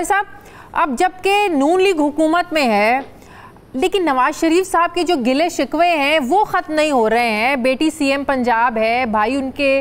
साहब, अब जबकि नून लीग हुकूमत में है, लेकिन नवाज शरीफ साहब के जो गिले शिकवे हैं वो ख़त्म नहीं हो रहे हैं। बेटी सीएम पंजाब है, भाई उनके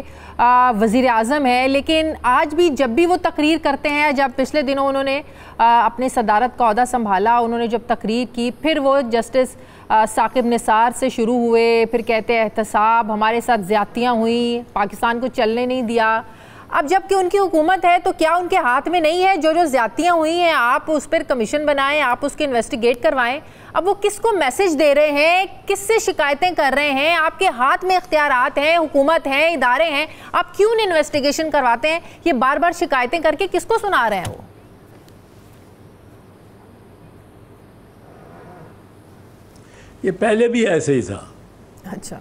वज़ीर आज़म है, लेकिन आज भी जब भी वो तकरीर करते हैं, जब पिछले दिनों उन्होंने अपने सदारत का ओहदा संभाला, उन्होंने जब तकरीर की, फिर वो जस्टिस साकिब निसार से शुरू हुए, फिर कहते हैं एहतसाब, हमारे साथ ज़्यादतियाँ हुई, पाकिस्तान को चलने नहीं दिया। अब जबकि उनकी हुकूमत है तो क्या उनके हाथ में नहीं है जो जो ज़्यादतियाँ हुई हैं आप उस पर कमीशन बनाएं, आप उसके इन्वेस्टिगेट करवाएं? अब वो किसको मैसेज दे रहे हैं, किससे शिकायतें कर रहे हैं? आपके हाथ में इख्तियारात हैं, हुकूमत है, इदारे हैं, आप क्यों नहीं इन्वेस्टिगेशन करवाते हैं? ये बार बार शिकायतें करके किसको सुना रहे हैं वो? ये पहले भी ऐसे ही था। अच्छा,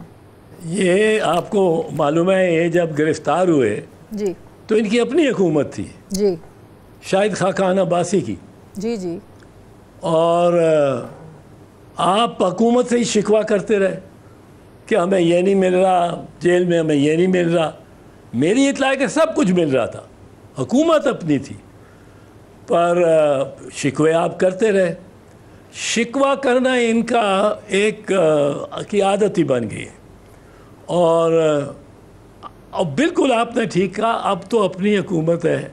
ये आपको मालूम है, ये जब गिरफ्तार हुए जी तो इनकी अपनी हुकूमत थी जी, शाहिद खाकान अब्बासी की, जी जी, और आप हुकूमत से ही शिकवा करते रहे कि हमें ये नहीं मिल रहा, जेल में हमें ये नहीं मिल रहा। मेरी इत्तला है कि सब कुछ मिल रहा था, हुकूमत अपनी थी, पर शिकवे आप करते रहे। शिकवा करना इनका एक की आदत ही बन गई है। और बिल्कुल आपने ठीक कहा, अब तो अपनी हुकूमत है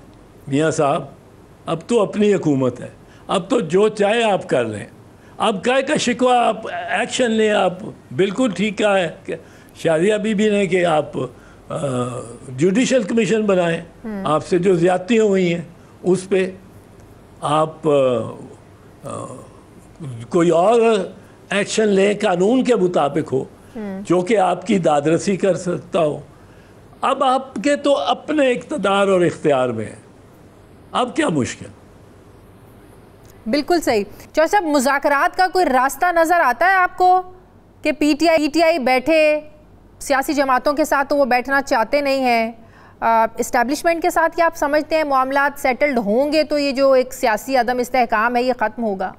मियाँ साहब, अब तो अपनी हुकूमत है, अब तो जो चाहे आप कर लें। अब काय का शिकवा आप एक्शन लें। आप बिल्कुल ठीक कहा है कि शादिया बीबी ने कि आप जुडिशल कमीशन बनाएं, आपसे जो ज़्यादतियाँ हुई हैं उस पे आप कोई और एक्शन लें, कानून के मुताबिक हो, जो कि आपकी दादरसी कर सकता हो। अब आपके तो अपने इक़्तिदार और इख्तियार में है, अब क्या मुश्किल? बिल्कुल सही। चौधरी साहब, मुज़ाकरात का कोई रास्ता नज़र आता है आपको कि पीटीआई बैठे सियासी जमातों के साथ, तो वो बैठना चाहते नहीं हैं इस्टेब्लिशमेंट के साथ? क्या आप समझते हैं मामलात सेटल्ड होंगे तो ये जो एक सियासी अदम इस्तेहकाम है ये ख़त्म होगा?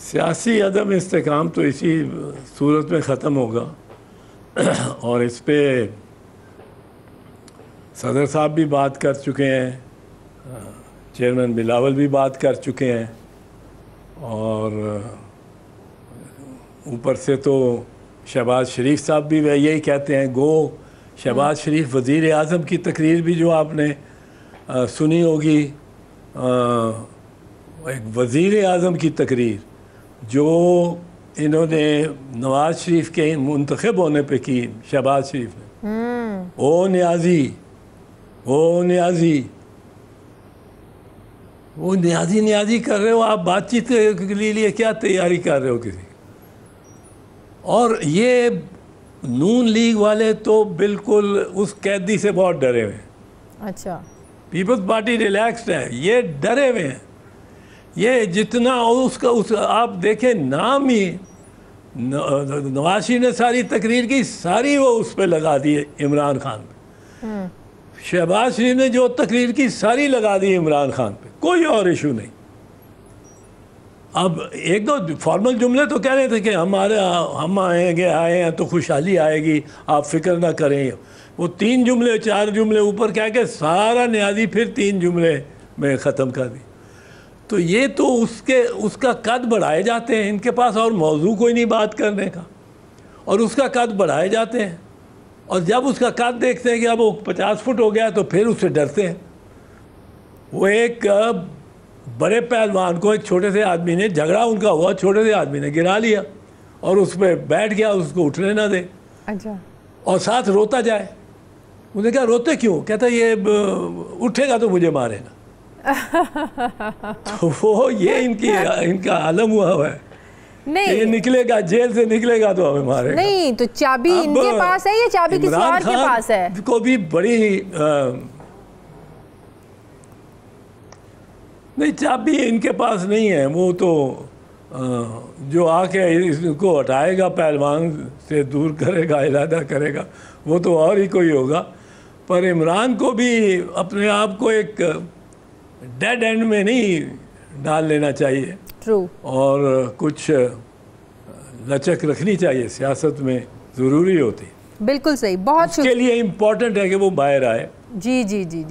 सियासी अदम इस्तेहकाम तो इसी सूरत में ख़त्म होगा, और इस पे सदर साहब भी बात कर चुके हैं, चेयरमैन बिलावल भी बात कर चुके हैं, और ऊपर से तो शहबाज शरीफ साहब भी यही कहते हैं। गो शहबाज शरीफ वज़ीर आज़म की तकरीर भी जो आपने सुनी होगी, एक वज़ीर आज़म की तकरीर जो इन्होंने नवाज शरीफ के मुंतखब होने पे की, शहबाज शरीफ ने, ओ न्याजी, ओ न्याजी, वो न्याजी न्याजी कर रहे हो आप, बातचीत के लिए क्या तैयारी कर रहे हो किसी? और ये नून लीग वाले तो बिल्कुल उस कैदी से बहुत डरे हुए हैं। अच्छा, पीपल्स पार्टी रिलैक्स्ड है, ये डरे हुए हैं। ये जितना उसका आप देखें, नाम ही नवाशी ने सारी तकरीर की, सारी वो उस पर लगा दी इमरान खान पे। शहबाज शरीफ ने जो तकरीर की सारी लगा दी इमरान खान पे, कोई और इशू नहीं। अब एक दो फॉर्मल जुमले तो कह रहे थे कि हम आए हैं तो खुशहाली आएगी, आप फिक्र ना करें। वो 3 जुमले 4 जुमले ऊपर कह के सारा न्याजी फिर 3 जुमले में ख़त्म कर दी। तो ये तो उसका कद बढ़ाए जाते हैं, इनके पास और मौजू कोई नहीं बात करने का, और उसका कद बढ़ाए जाते हैं। और जब उसका कद देखते हैं कि अब वो 50 फुट हो गया तो फिर उससे डरते हैं। वो एक बड़े पहलवान को एक छोटे से आदमी ने, झगड़ा उनका हुआ, छोटे से आदमी ने गिरा लिया और उस पर बैठ गया, उसको उठने ना दे। अच्छा, और साथ रोता जाए। उन्होंने कहा रोते क्यों? कहता ये उठेगा तो मुझे मारेगा। तो वो ये इनका आलम हुआ है। नहीं, ये निकलेगा, जेल से निकलेगा तो हमें मारेगा। नहीं, तो चाबी इनके पास है या चाबी किसी और के पास है? को भी बड़ी नहीं, चाबी इनके पास नहीं है। वो तो जो आके इसको हटाएगा, पहलवान से दूर करेगा, इलादा करेगा, वो तो और ही कोई होगा। पर इमरान को भी अपने आप को एक डेड एंड में नहीं डाल लेना चाहिए। ट्रू। और कुछ लचक रखनी चाहिए, सियासत में ज़रूरी होती। बिल्कुल सही, बहुत उसके लिए इम्पोर्टेंट है कि वो बाहर आए। जी जी जी जी।